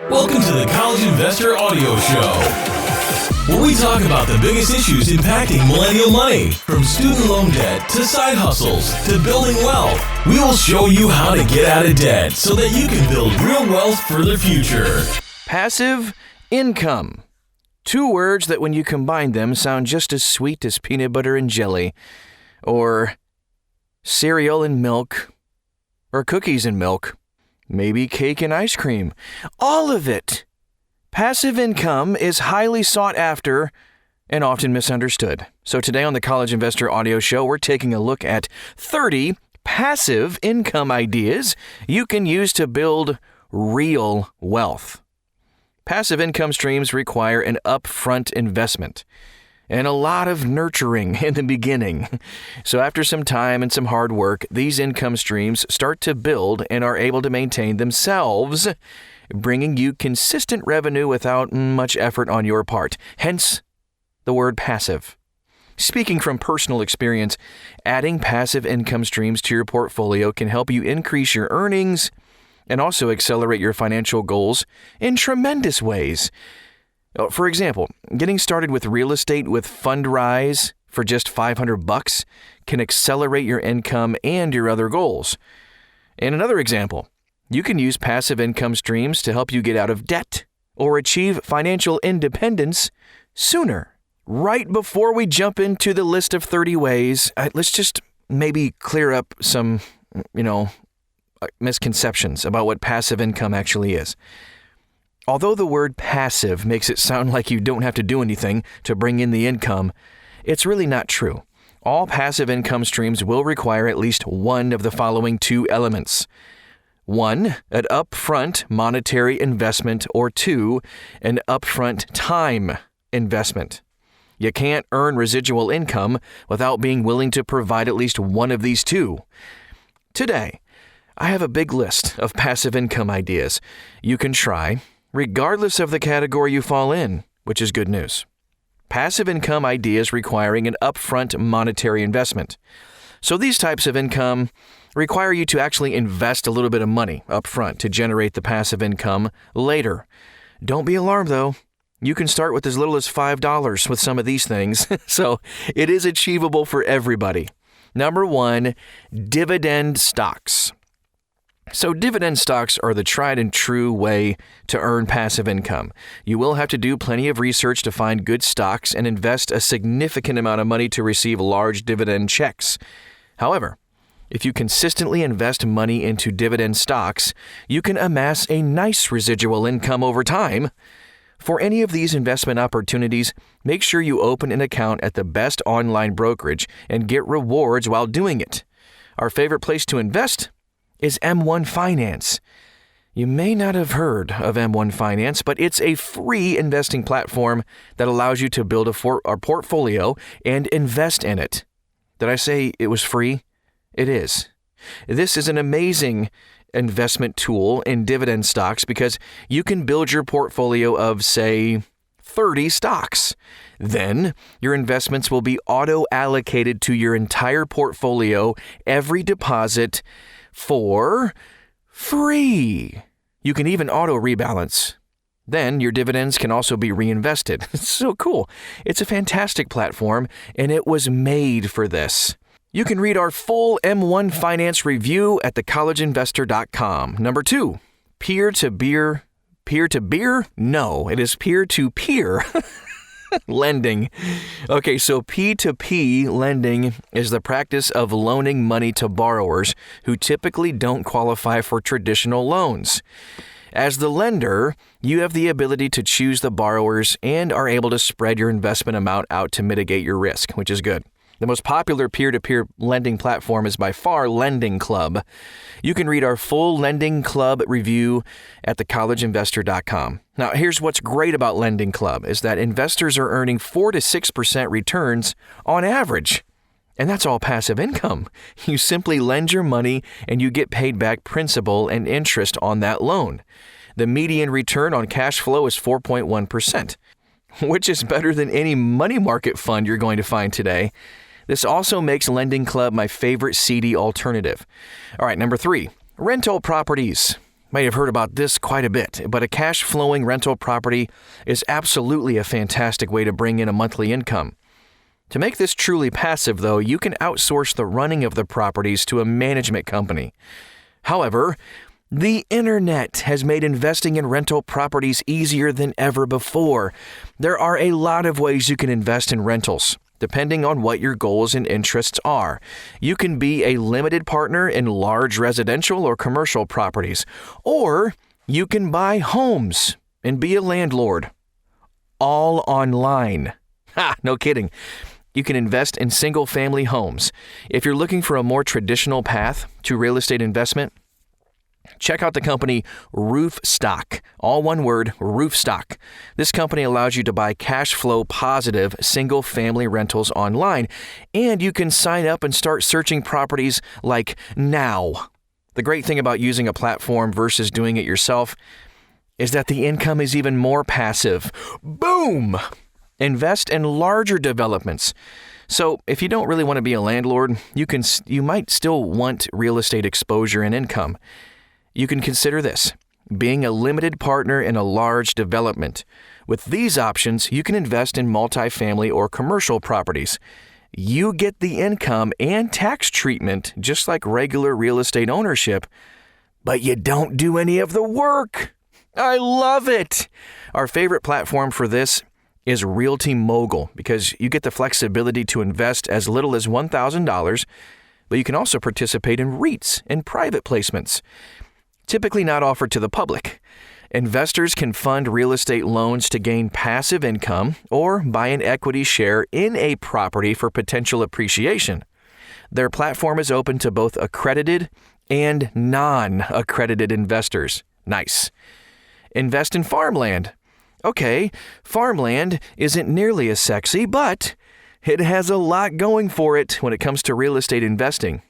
Welcome to the College Investor Audio Show, where we talk about the biggest issues impacting millennial money, from student loan debt to side hustles to building wealth. We will show you how to get out of debt so that you can build real wealth for the future. Passive income. Two words that when you combine them sound just as sweet as peanut butter and jelly, or cereal and milk, or cookies and milk. Maybe cake and ice cream. All of it. Passive income is highly sought after and often misunderstood. So today on the College Investor Audio Show, we're taking a look at 30 passive income ideas you can use to build real wealth. Passive income streams require an upfront investment and a lot of nurturing in the beginning. So after some time and some hard work, these income streams start to build and are able to maintain themselves, bringing you consistent revenue without much effort on your part. Hence, the word passive. Speaking from personal experience, adding passive income streams to your portfolio can help you increase your earnings and also accelerate your financial goals in tremendous ways. For example, getting started with real estate with Fundrise for just $500 can accelerate your income and your other goals. And another example, you can use passive income streams to help you get out of debt or achieve financial independence sooner. Right before we jump into the list of 30 ways, let's just maybe clear up some, misconceptions about what passive income actually is. Although the word passive makes it sound like you don't have to do anything to bring in the income, it's really not true. All passive income streams will require at least one of the following two elements. 1, an upfront monetary investment, or 2, an upfront time investment. You can't earn residual income without being willing to provide at least one of these two. Today, I have a big list of passive income ideas you can try, regardless of the category you fall in, which is good news. Passive income ideas requiring an upfront monetary investment. So these types of income require you to actually invest a little bit of money upfront to generate the passive income later. Don't be alarmed though. You can start with as little as $5 with some of these things, so it is achievable for everybody. Number 1, dividend stocks. So dividend stocks are the tried and true way to earn passive income. You will have to do plenty of research to find good stocks and invest a significant amount of money to receive large dividend checks. However, if you consistently invest money into dividend stocks, you can amass a nice residual income over time. For any of these investment opportunities, make sure you open an account at the best online brokerage and get rewards while doing it. Our favorite place to invest is M1 Finance. You may not have heard of M1 Finance, but it's a free investing platform that allows you to build a portfolio and invest in it. Did I say it was free? It is. This is an amazing investment tool in dividend stocks because you can build your portfolio of, say, 30 stocks. Then, your investments will be auto-allocated to your entire portfolio every deposit for free. You can even auto-rebalance. Then your dividends can also be reinvested. It's so cool. It's a fantastic platform, and it was made for this. You can read our full M1 Finance review at thecollegeinvestor.com. Number 2, peer-to-peer. Peer-to-beer? No, it is peer-to-peer. Lending. Okay, so P2P lending is the practice of loaning money to borrowers who typically don't qualify for traditional loans. As the lender, you have the ability to choose the borrowers and are able to spread your investment amount out to mitigate your risk, which is good. The most popular peer-to-peer lending platform is by far Lending Club. You can read our full Lending Club review at thecollegeinvestor.com. Now, here's what's great about Lending Club is that investors are earning 4 to 6% returns on average. And that's all passive income. You simply lend your money and you get paid back principal and interest on that loan. The median return on cash flow is 4.1%, which is better than any money market fund you're going to find today. This also makes Lending Club my favorite CD alternative. All right, number 3, rental properties. Might have heard about this quite a bit, but a cash-flowing rental property is absolutely a fantastic way to bring in a monthly income. To make this truly passive, though, you can outsource the running of the properties to a management company. However, the internet has made investing in rental properties easier than ever before. There are a lot of ways you can invest in rentals, depending on what your goals and interests are. You can be a limited partner in large residential or commercial properties, or you can buy homes and be a landlord. All online. Ha! No kidding. You can invest in single-family homes. If you're looking for a more traditional path to real estate investment, check out the company Roofstock. All one word, Roofstock. This company allows you to buy cash flow positive single-family rentals online, and you can sign up and start searching properties like now. The great thing about using a platform versus doing it yourself is that the income is even more passive. Boom! Invest in larger developments. So if you don't really want to be a landlord, you might still want real estate exposure and income. You can consider this, being a limited partner in a large development. With these options, you can invest in multifamily or commercial properties. You get the income and tax treatment just like regular real estate ownership, but you don't do any of the work. I love it. Our favorite platform for this is Realty Mogul because you get the flexibility to invest as little as $1,000, but you can also participate in REITs and private placements. Typically not offered to the public. Investors can fund real estate loans to gain passive income or buy an equity share in a property for potential appreciation. Their platform is open to both accredited and non-accredited investors. Nice. Invest in farmland. Okay, farmland isn't nearly as sexy, but it has a lot going for it when it comes to real estate investing.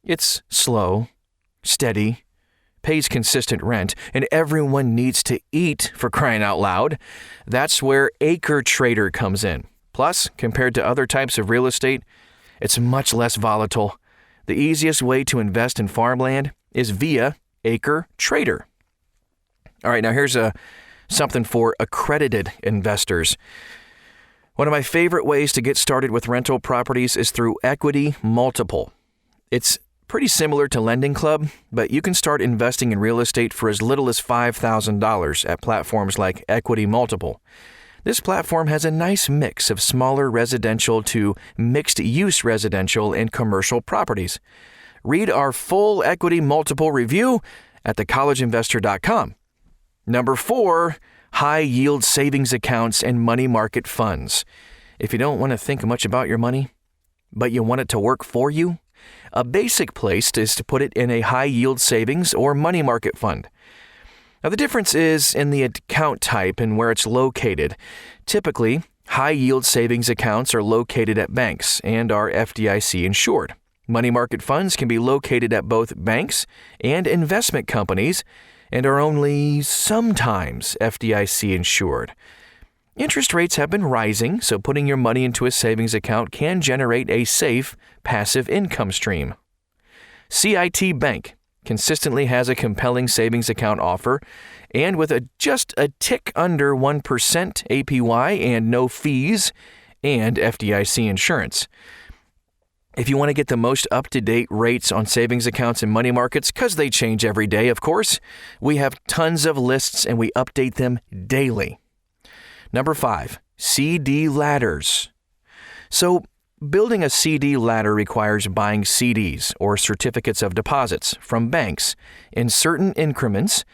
It's slow, steady, pays consistent rent, and everyone needs to eat, for crying out loud. That's where Acre Trader comes in. Plus, compared to other types of real estate, it's much less volatile. The easiest way to invest in farmland is via Acre Trader. All right, now here's something for accredited investors. One of my favorite ways to get started with rental properties is through Equity Multiple. It's pretty similar to Lending Club, but you can start investing in real estate for as little as $5,000 at platforms like Equity Multiple. This platform has a nice mix of smaller residential to mixed-use residential and commercial properties. Read our full Equity Multiple review at thecollegeinvestor.com. Number 4, high-yield savings accounts and money market funds. If you don't want to think much about your money, but you want it to work for you, a basic place is to put it in a high-yield savings or money market fund. Now, the difference is in the account type and where it's located. Typically, high-yield savings accounts are located at banks and are FDIC insured. Money market funds can be located at both banks and investment companies and are only sometimes FDIC insured. Interest rates have been rising, so putting your money into a savings account can generate a safe, passive income stream. CIT Bank consistently has a compelling savings account offer, and with just a tick under 1% APY and no fees and FDIC insurance. If you want to get the most up-to-date rates on savings accounts and money markets, because they change every day, of course, we have tons of lists and we update them daily. Number 5, CD ladders. So, building a CD ladder requires buying CDs, or certificates of deposits, from banks in certain increments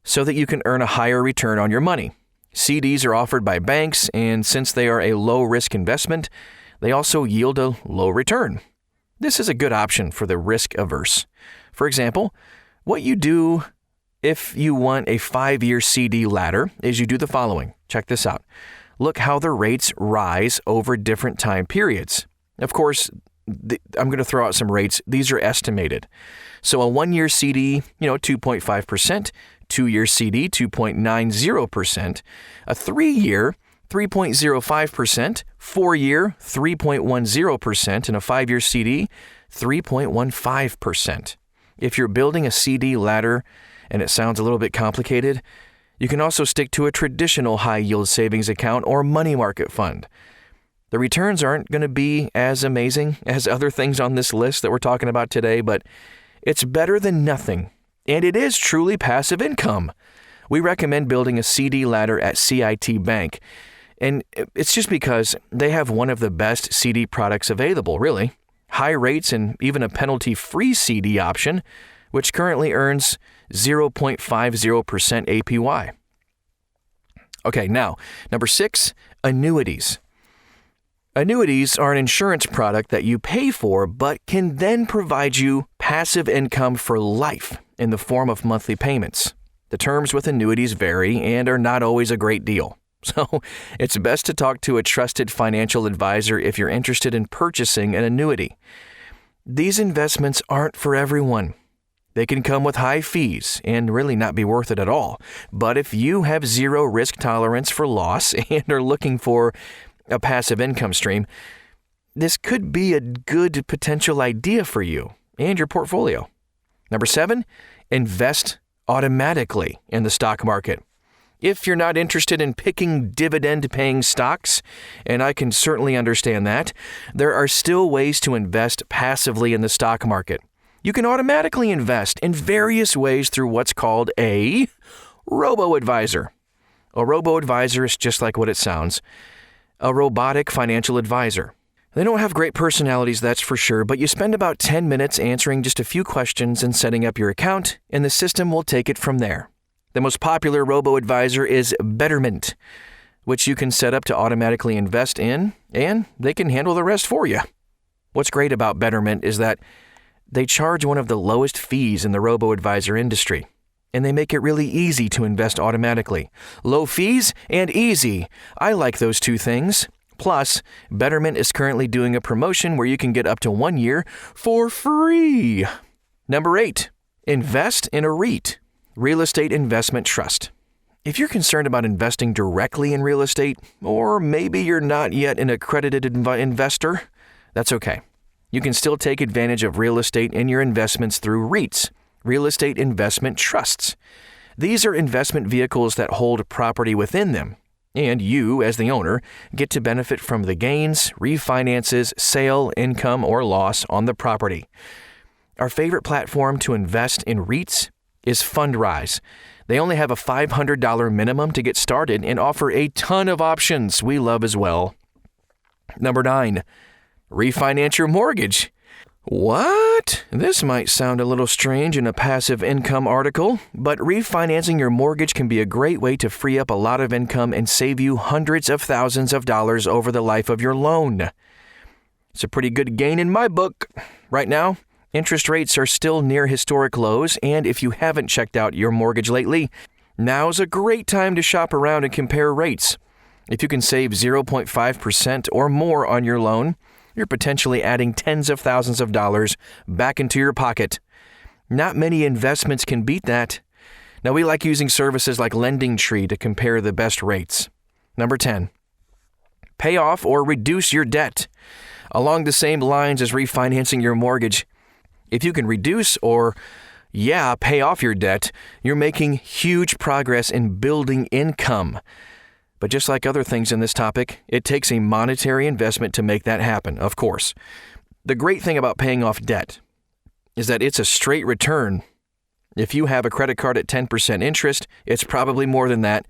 so that you can earn a higher return on your money. CDs are offered by banks, and since they are a low-risk investment, they also yield a low return. This is a good option for the risk-averse. For example, what you do if you want a 5-year CD ladder is you do the following. Check this out. Look how the rates rise over different time periods. Of course, I'm going to throw out some rates. These are estimated. So a 1-year CD, 2.5%, 2-year CD, 2.90%, a 3-year, 3.05%, 4-year, 3.10%, and a 5-year CD, 3.15%. If you're building a CD ladder and it sounds a little bit complicated, you can also stick to a traditional high-yield savings account or money market fund. The returns aren't going to be as amazing as other things on this list that we're talking about today, but it's better than nothing, and it is truly passive income. We recommend building a CD ladder at CIT Bank, and it's just because they have one of the best CD products available, really. High rates and even a penalty-free CD option, which currently earns 0.50% APY. Okay, now, number 6, annuities. Annuities are an insurance product that you pay for but can then provide you passive income for life in the form of monthly payments. The terms with annuities vary and are not always a great deal. So it's best to talk to a trusted financial advisor if you're interested in purchasing an annuity. These investments aren't for everyone. They can come with high fees and really not be worth it at all. But if you have zero risk tolerance for loss and are looking for a passive income stream, this could be a good potential idea for you and your portfolio. Number 7, invest automatically in the stock market. If you're not interested in picking dividend-paying stocks, and I can certainly understand that, there are still ways to invest passively in the stock market. You can automatically invest in various ways through what's called a robo-advisor. A robo-advisor is just like what it sounds. A robotic financial advisor. They don't have great personalities, that's for sure, but you spend about 10 minutes answering just a few questions and setting up your account, and the system will take it from there. The most popular robo-advisor is Betterment, which you can set up to automatically invest in, and they can handle the rest for you. What's great about Betterment is that they charge one of the lowest fees in the robo-advisor industry, and they make it really easy to invest automatically. Low fees and easy. I like those two things. Plus, Betterment is currently doing a promotion where you can get up to 1 year for free. Number 8, invest in a REIT, Real Estate Investment Trust. If you're concerned about investing directly in real estate, or maybe you're not yet an accredited investor, that's okay. You can still take advantage of real estate in your investments through REITs, Real Estate Investment Trusts. These are investment vehicles that hold property within them, and you, as the owner, get to benefit from the gains, refinances, sale, income, or loss on the property. Our favorite platform to invest in REITs is Fundrise. They only have a $500 minimum to get started and offer a ton of options we love as well. Number 9, refinance your mortgage. What? This might sound a little strange in a passive income article, but refinancing your mortgage can be a great way to free up a lot of income and save you hundreds of thousands of dollars over the life of your loan. It's a pretty good gain in my book. Right now, interest rates are still near historic lows, and if you haven't checked out your mortgage lately, now's a great time to shop around and compare rates. If you can save 0.5% or more on your loan, you're potentially adding tens of thousands of dollars back into your pocket. Not many investments can beat that. Now, we like using services like LendingTree to compare the best rates. Number 10, pay off or reduce your debt. Along the same lines as refinancing your mortgage, if you can reduce or, pay off your debt, you're making huge progress in building income. But just like other things in this topic, it takes a monetary investment to make that happen, of course. The great thing about paying off debt is that it's a straight return. If you have a credit card at 10% interest, it's probably more than that.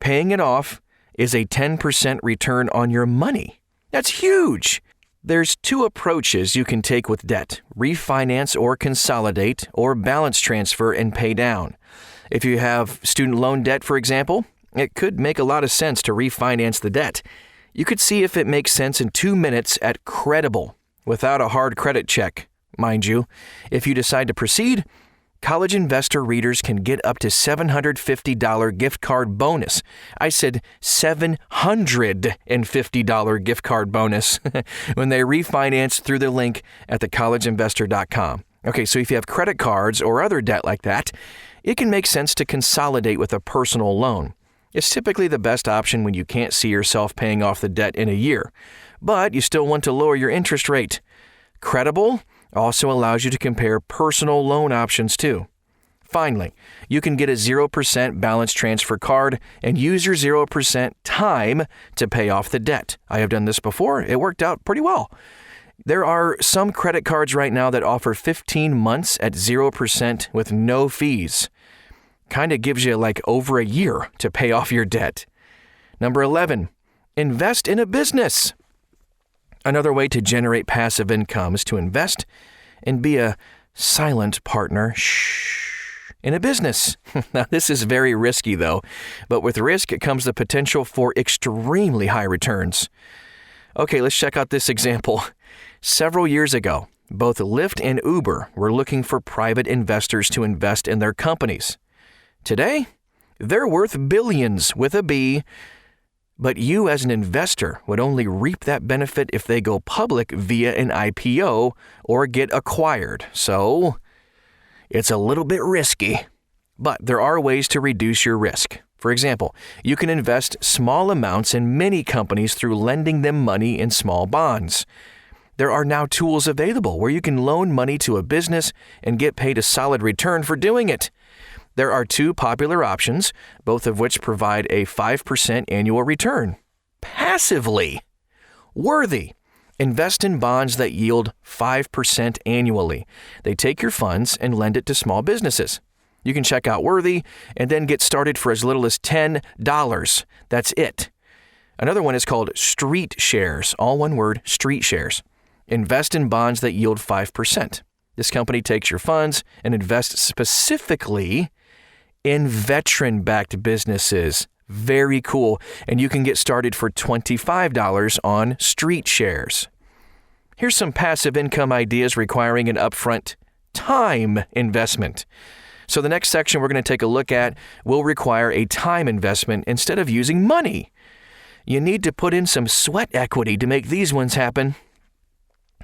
Paying it off is a 10% return on your money. That's huge. There's 2 approaches you can take with debt: refinance or consolidate, or balance transfer and pay down. If you have student loan debt, for example, it could make a lot of sense to refinance the debt. You could see if it makes sense in 2 minutes at Credible, without a hard credit check, mind you. If you decide to proceed, College Investor readers can get up to $750 gift card bonus. I said $750 gift card bonus when they refinance through the link at thecollegeinvestor.com. Okay, so if you have credit cards or other debt like that, it can make sense to consolidate with a personal loan. It's typically the best option when you can't see yourself paying off the debt in a year, but you still want to lower your interest rate. Credible also allows you to compare personal loan options too. Finally, you can get a 0% balance transfer card and use your 0% time to pay off the debt. I have done this before. It worked out pretty well. There are some credit cards right now that offer 15 months at 0% with no fees. Kind of gives you like over a year to pay off your debt. Number 11, invest in a business. Another way to generate passive income is to invest and be a silent partner in a business. Now, this is very risky, though, but with risk comes the potential for extremely high returns. Okay, let's check out this example. Several years ago, both Lyft and Uber were looking for private investors to invest in their companies. Today, they're worth billions with a B, but you as an investor would only reap that benefit if they go public via an IPO or get acquired. So, it's a little bit risky, but there are ways to reduce your risk. For example, you can invest small amounts in many companies through lending them money in small bonds. There are now tools available where you can loan money to a business and get paid a solid return for doing it. There are two popular options, both of which provide a 5% annual return. Passively. Worthy. Invest in bonds that yield 5% annually. They take your funds and lend it to small businesses. You can check out Worthy and then get started for as little as $10. That's it. Another one is called Street Shares, all one word, Street Shares. Invest in bonds that yield 5%. This company takes your funds and invests specifically in veteran-backed businesses. Very cool. And you can get started for $25 on Street Shares. Here's some passive income ideas requiring an upfront time investment. So the next section we're going to take a look at will require a time investment instead of using money. You need to put in some sweat equity to make these ones happen.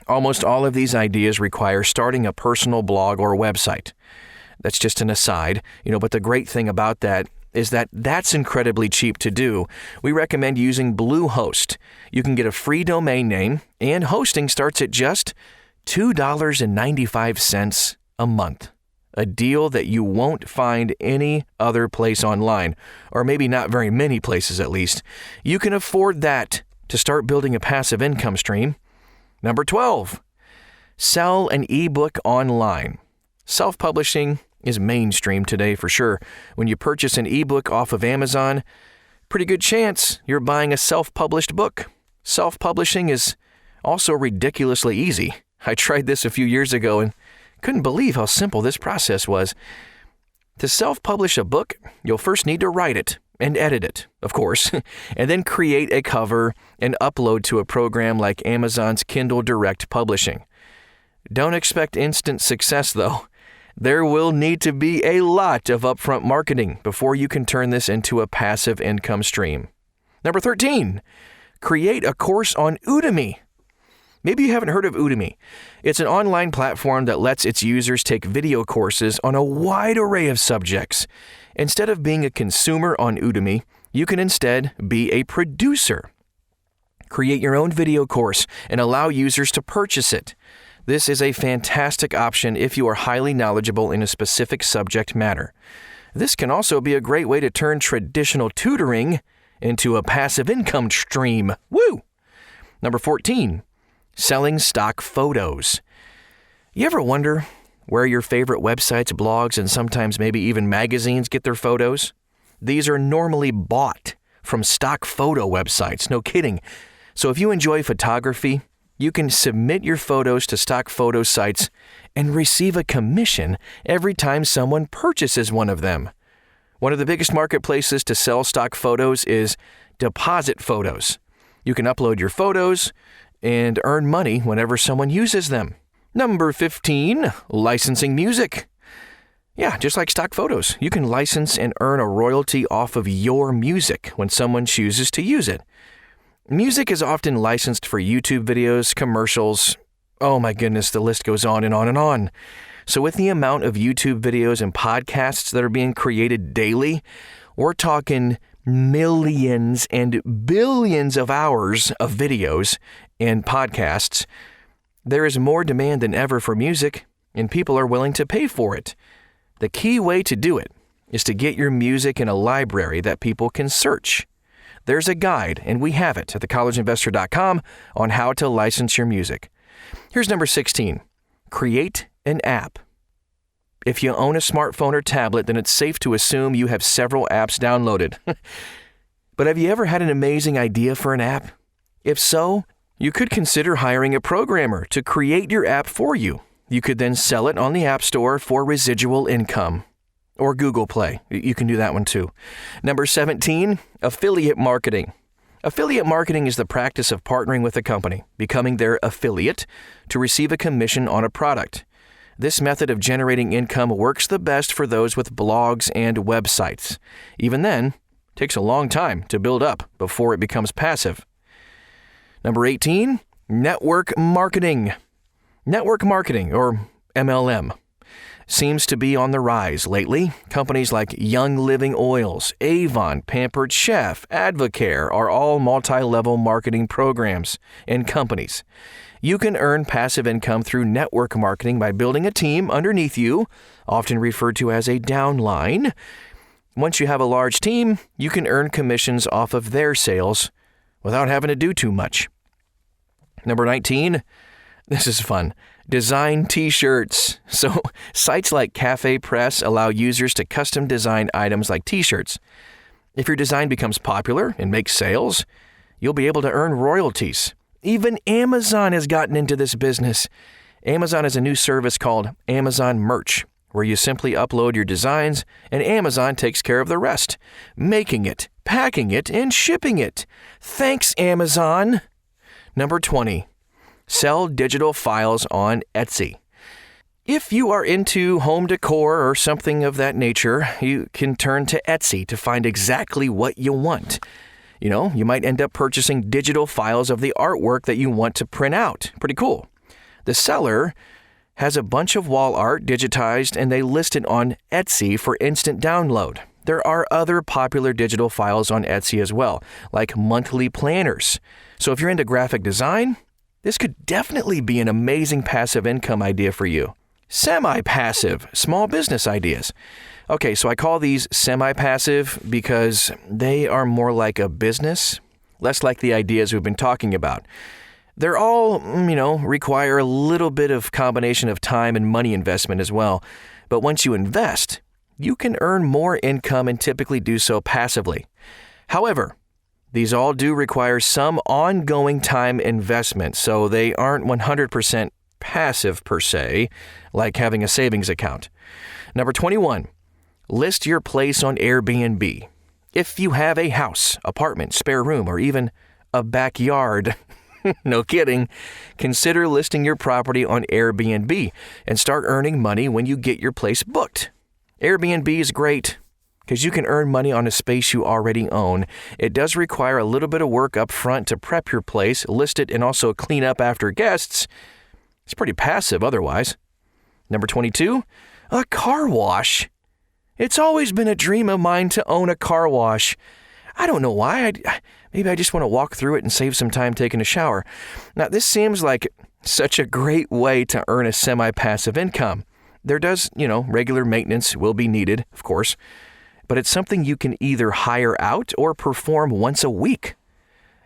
Almost all of these ideas require starting a personal blog or website. That's just an aside, but the great thing about that is that that's incredibly cheap to do. We recommend using Bluehost. You can get a free domain name, and hosting starts at just $2.95 a month. A deal that you won't find any other place online, or maybe not very many places at least. You can afford that to start building a passive income stream. Number 12, sell an ebook online. Self-publishing is mainstream today for sure. When you purchase an ebook off of Amazon, pretty good chance you're buying a self-published book. Self-publishing is also ridiculously easy. I tried this a few years ago and couldn't believe how simple this process was. To self-publish a book, you'll first need to write it and edit it, of course, and then create a cover and upload to a program like Amazon's Kindle Direct Publishing. Don't expect instant success, though. There will need to be a lot of upfront marketing before you can turn this into a passive income stream. Number 13, create a course on Udemy. Maybe you haven't heard of Udemy. It's an online platform that lets its users take video courses on a wide array of subjects. Instead of being a consumer on Udemy, you can instead be a producer. Create your own video course and allow users to purchase it. This is a fantastic option if you are highly knowledgeable in a specific subject matter. This can also be a great way to turn traditional tutoring into a passive income stream. Woo! Number 14, selling stock photos. You ever wonder where your favorite websites, blogs, and sometimes maybe even magazines get their photos? These are normally bought from stock photo websites, no kidding. So if you enjoy photography, you can submit your photos to stock photo sites and receive a commission every time someone purchases one of them. One of the biggest marketplaces to sell stock photos is Deposit Photos. You can upload your photos and earn money whenever someone uses them. Number 15, licensing music. Yeah, just like stock photos, you can license and earn a royalty off of your music when someone chooses to use it. Music is often licensed for YouTube videos, commercials. Oh my goodness, the list goes on and on and on. So with the amount of YouTube videos and podcasts that are being created daily, we're talking millions and billions of hours of videos and podcasts. There is more demand than ever for music, and people are willing to pay for it. The key way to do it is to get your music in a library that people can search. There's a guide, and we have it at thecollegeinvestor.com on how to license your music. Here's number 16. Create an app. If you own a smartphone or tablet, then it's safe to assume you have several apps downloaded. But have you ever had an amazing idea for an app? If so, you could consider hiring a programmer to create your app for you. You could then sell it on the App Store for residual income. Or Google Play. You can do that one too. Number 17, affiliate marketing. Affiliate marketing is the practice of partnering with a company, becoming their affiliate, to receive a commission on a product. This method of generating income works the best for those with blogs and websites. Even then, it takes a long time to build up before it becomes passive. Number 18, network marketing. Network marketing, or MLM, seems to be on the rise lately. Companies like Young Living Oils, Avon, Pampered Chef, Advocare are all multi-level marketing programs and companies. You can earn passive income through network marketing by building a team underneath you, often referred to as a downline. Once you have a large team, you can earn commissions off of their sales without having to do too much. Number 19, this is fun. Design t-shirts. So sites like Cafe Press allow users to custom design items like t-shirts. If your design becomes popular and makes sales, you'll be able to earn royalties. Even Amazon has gotten into this business. Amazon has a new service called Amazon Merch, where you simply upload your designs and Amazon takes care of the rest, making it, packing it, and shipping it. Thanks, Amazon. Number 20. Sell digital files on Etsy. If you are into home decor or something of that nature, you can turn to Etsy to find exactly what you want. You might end up purchasing digital files of the artwork that you want to print out. Pretty cool. The seller has a bunch of wall art digitized and they list it on Etsy for instant download. There are other popular digital files on Etsy as well, like monthly planners. So if you're into graphic design, this could definitely be an amazing passive income idea for you. Semi-passive, small business ideas. Okay, so I call these semi-passive because they are more like a business, less like the ideas we've been talking about. They're all, require a little bit of combination of time and money investment as well. But once you invest, you can earn more income and typically do so passively. However, these all do require some ongoing time investment, so they aren't 100% passive per se, like having a savings account. Number 21, list your place on Airbnb. If you have a house, apartment, spare room, or even a backyard, no kidding, consider listing your property on Airbnb and start earning money when you get your place booked. Airbnb is great because you can earn money on a space you already own. It does require a little bit of work up front to prep your place, list it, and also clean up after guests. It's pretty passive otherwise. Number 22, a car wash. It's always been a dream of mine to own a car wash. I don't know why. Maybe I just want to walk through it and save some time taking a shower. Now, this seems like such a great way to earn a semi-passive income. There does, regular maintenance will be needed, of course, but it's something you can either hire out or perform once a week.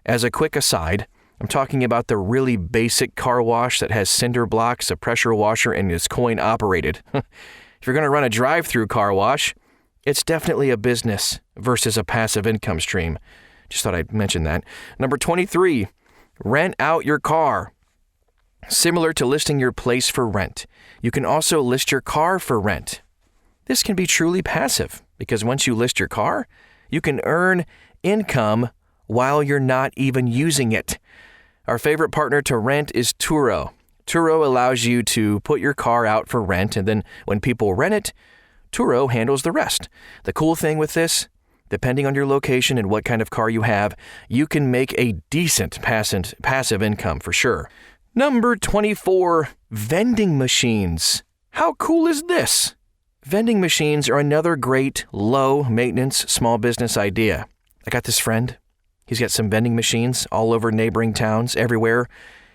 As a quick aside, I'm talking about the really basic car wash that has cinder blocks, a pressure washer, and is coin operated. If you're going to run a drive-through car wash, it's definitely a business versus a passive income stream. Just thought I'd mention that. Number 23, rent out your car. Similar to listing your place for rent, you can also list your car for rent. This can be truly passive because once you list your car, you can earn income while you're not even using it. Our favorite partner to rent is Turo. Turo allows you to put your car out for rent, and then when people rent it, Turo handles the rest. The cool thing with this, depending on your location and what kind of car you have, you can make a decent passive income for sure. Number 24, vending machines. How cool is this? Vending machines are another great low-maintenance small business idea. I got this friend. He's got some vending machines all over neighboring towns, everywhere.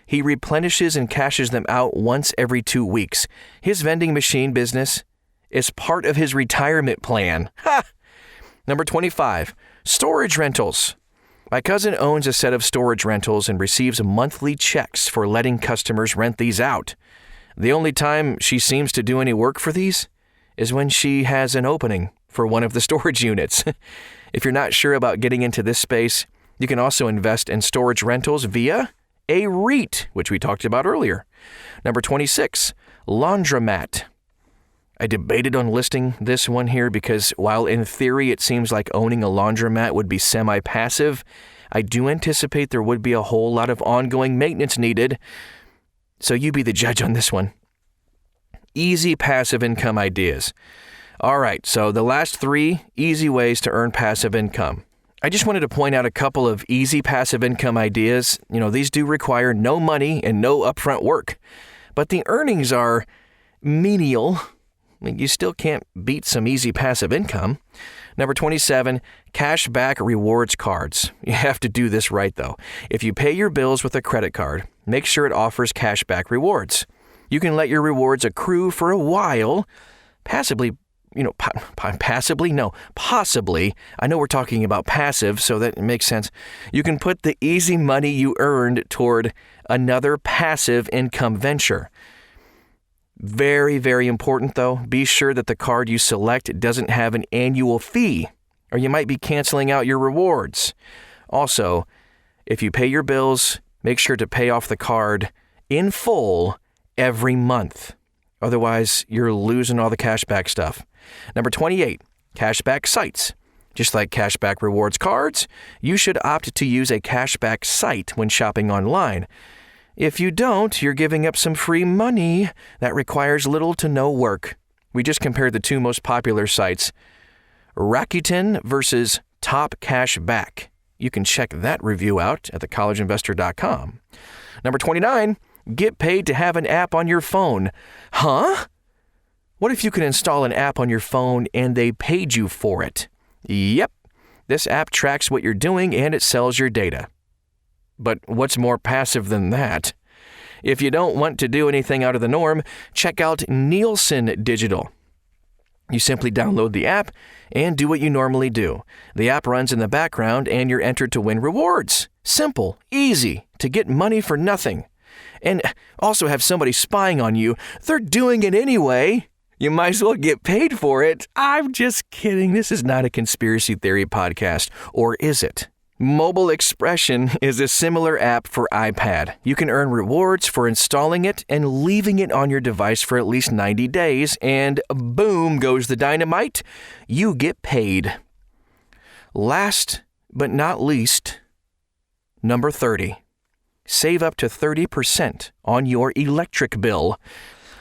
He replenishes and cashes them out once every 2 weeks. His vending machine business is part of his retirement plan. Ha! Number 25, storage rentals. My cousin owns a set of storage rentals and receives monthly checks for letting customers rent these out. The only time she seems to do any work for these is when she has an opening for one of the storage units. If you're not sure about getting into this space, you can also invest in storage rentals via a REIT, which we talked about earlier. Number 26, laundromat. I debated on listing this one here because while in theory it seems like owning a laundromat would be semi-passive, I do anticipate there would be a whole lot of ongoing maintenance needed. So you be the judge on this one. Easy passive income ideas. All right, so the last 3 easy ways to earn passive income. I just wanted to point out a couple of easy passive income ideas. These do require no money and no upfront work, but the earnings are menial. You still can't beat some easy passive income. Number 27, cashback rewards cards. You have to do this right, though. If you pay your bills with a credit card, make sure it offers cashback rewards. You can let your rewards accrue for a while, possibly. I know we're talking about passive, so that makes sense. You can put the easy money you earned toward another passive income venture. Very, very important, though. Be sure that the card you select doesn't have an annual fee, or you might be canceling out your rewards. Also, if you pay your bills, make sure to pay off the card in full every month. Otherwise, you're losing all the cashback stuff. Number 28, cashback sites. Just like cashback rewards cards, you should opt to use a cashback site when shopping online. If you don't, you're giving up some free money that requires little to no work. We just compared the 2 most popular sites, Rakuten versus Top Cashback. You can check that review out at thecollegeinvestor.com. Number 29, get paid to have an app on your phone. Huh? What if you could install an app on your phone and they paid you for it? Yep. This app tracks what you're doing and it sells your data. But what's more passive than that? If you don't want to do anything out of the norm, check out Nielsen Digital. You simply download the app and do what you normally do. The app runs in the background and you're entered to win rewards. Simple, easy, to get money for nothing. And also have somebody spying on you. They're doing it anyway. You might as well get paid for it. I'm just kidding. This is not a conspiracy theory podcast. Or is it? Mobile Expression is a similar app for iPad. You can earn rewards for installing it and leaving it on your device for at least 90 days, and boom goes the dynamite. You get paid. Last but not least, number 30. Save up to 30% on your electric bill.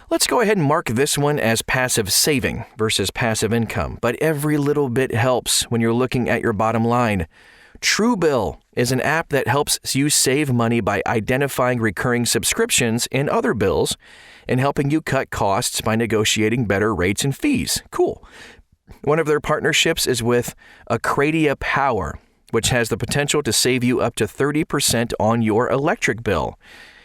Let's go ahead and mark this one as passive saving versus passive income, but every little bit helps when you're looking at your bottom line. Truebill is an app that helps you save money by identifying recurring subscriptions and other bills and helping you cut costs by negotiating better rates and fees. Cool. One of their partnerships is with Acradia Power, which has the potential to save you up to 30% on your electric bill.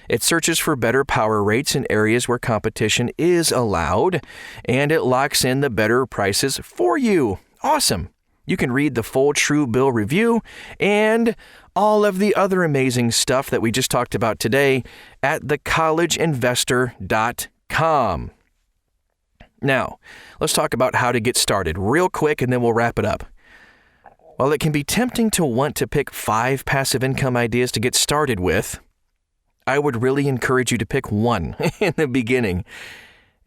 It searches for better power rates in areas where competition is allowed, and it locks in the better prices for you. Awesome. You can read the full Truebill review and all of the other amazing stuff that we just talked about today at thecollegeinvestor.com. Now, let's talk about how to get started real quick and then we'll wrap it up. While it can be tempting to want to pick 5 passive income ideas to get started with, I would really encourage you to pick 1 in the beginning.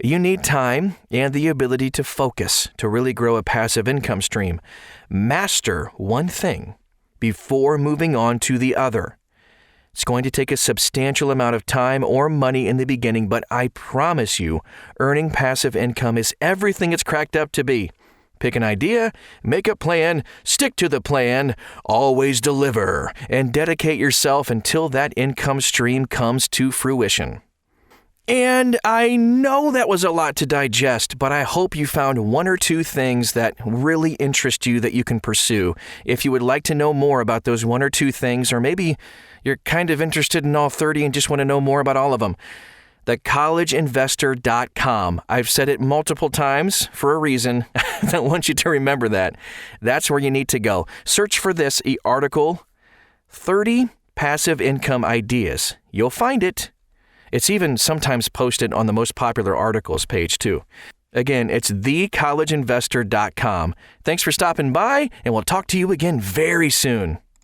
You need time and the ability to focus to really grow a passive income stream. Master one thing before moving on to the other. It's going to take a substantial amount of time or money in the beginning, but I promise you, earning passive income is everything it's cracked up to be. Pick an idea, make a plan, stick to the plan, always deliver, and dedicate yourself until that income stream comes to fruition. And I know that was a lot to digest, but I hope you found 1 or 2 things that really interest you that you can pursue. If you would like to know more about those 1 or 2 things, or maybe you're kind of interested in all 30 and just want to know more about all of them, thecollegeinvestor.com. I've said it multiple times for a reason. I want you to remember that. That's where you need to go. Search for this article, 30 Passive Income Ideas. You'll find it. It's even sometimes posted on the most popular articles page, too. Again, it's thecollegeinvestor.com. Thanks for stopping by, and we'll talk to you again very soon.